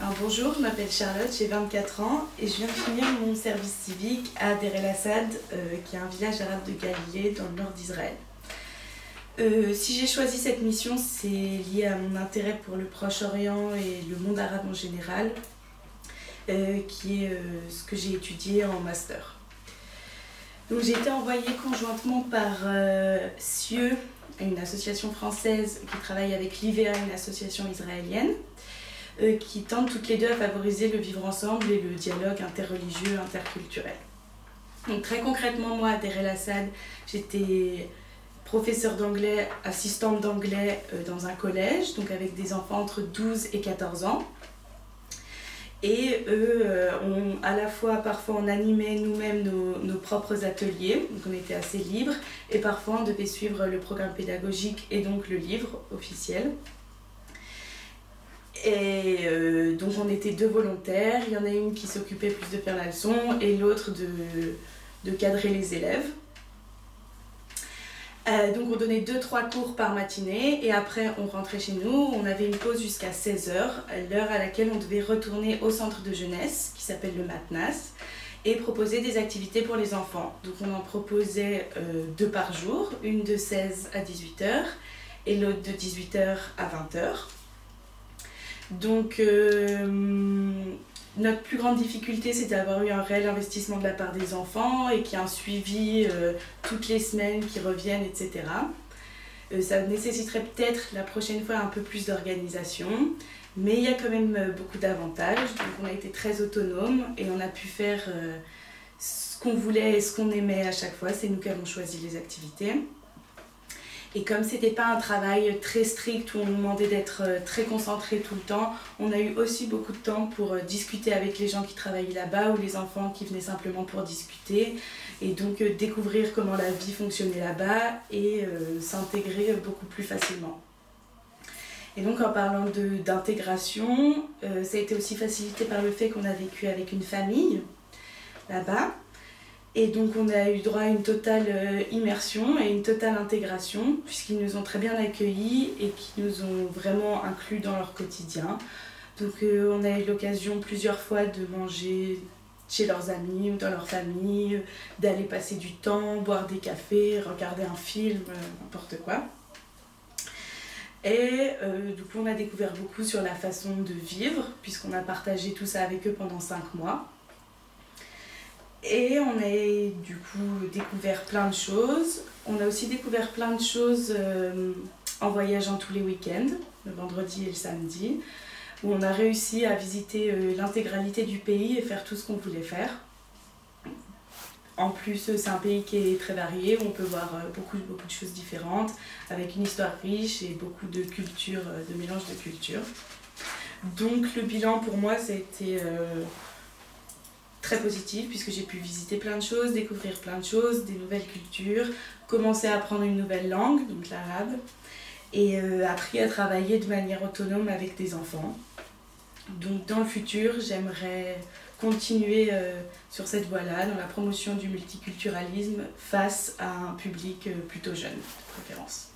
Alors bonjour, je m'appelle Charlotte, j'ai 24 ans et je viens de finir mon service civique à Deir el-Assad, qui est un village arabe de Galilée dans le nord d'Israël. Si j'ai choisi cette mission, c'est lié à mon intérêt pour le Proche-Orient et le monde arabe en général, qui est ce que j'ai étudié en master. Donc j'ai été envoyée conjointement par CIEU, une association française qui travaille avec l'IVEA, une association israélienne, qui tentent toutes les deux à favoriser le vivre ensemble et le dialogue interreligieux, interculturel. Donc très concrètement, moi à Deir el-Assad, j'étais professeure d'anglais, assistante d'anglais dans un collège, donc avec des enfants entre 12 et 14 ans. Et eux, à la fois, parfois on animait nous-mêmes nos propres ateliers, donc on était assez libres, et parfois on devait suivre le programme pédagogique et donc le livre officiel. Et donc on était deux volontaires, il y en a une qui s'occupait plus de faire la leçon et l'autre de cadrer les élèves. Donc on donnait 2-3 cours par matinée et après on rentrait chez nous, on avait une pause jusqu'à 16 h, l'heure à laquelle on devait retourner au centre de jeunesse qui s'appelle le Matnas et proposer des activités pour les enfants. Donc on en proposait 2 par jour, une de 16 à 18 h et l'autre de 18 h à 20 h. Donc notre plus grande difficulté, c'est d'avoir eu un réel investissement de la part des enfants et qu'il y ait un suivi toutes les semaines qui reviennent, etc. Ça nécessiterait peut-être la prochaine fois un peu plus d'organisation, mais il y a quand même beaucoup d'avantages. Donc on a été très autonome et on a pu faire ce qu'on voulait et ce qu'on aimait à chaque fois. C'est nous qui avons choisi les activités. Et comme c'était pas un travail très strict où on nous demandait d'être très concentré tout le temps, on a eu aussi beaucoup de temps pour discuter avec les gens qui travaillaient là-bas ou les enfants qui venaient simplement pour discuter et donc découvrir comment la vie fonctionnait là-bas et s'intégrer beaucoup plus facilement. Et donc en parlant d'intégration, ça a été aussi facilité par le fait qu'on a vécu avec une famille là-bas. Et donc on a eu droit à une totale immersion et une totale intégration puisqu'ils nous ont très bien accueillis et qui nous ont vraiment inclus dans leur quotidien. Donc on a eu l'occasion plusieurs fois de manger chez leurs amis ou dans leur famille, d'aller passer du temps, boire des cafés, regarder un film, n'importe quoi. Et du coup on a découvert beaucoup sur la façon de vivre puisqu'on a partagé tout ça avec eux pendant 5 mois. Et on a du coup découvert plein de choses. On a aussi découvert plein de choses en voyageant tous les week-ends, le vendredi et le samedi, où on a réussi à visiter l'intégralité du pays et faire tout ce qu'on voulait faire. En plus, c'est un pays qui est très varié, où on peut voir beaucoup de choses différentes, avec une histoire riche et beaucoup de cultures, de mélange de cultures. Donc le bilan pour moi, ça a été très positif puisque j'ai pu visiter plein de choses, découvrir plein de choses, des nouvelles cultures, commencer à apprendre une nouvelle langue, donc l'arabe, et appris à travailler de manière autonome avec des enfants. Donc dans le futur, j'aimerais continuer sur cette voie-là, dans la promotion du multiculturalisme face à un public plutôt jeune, de préférence.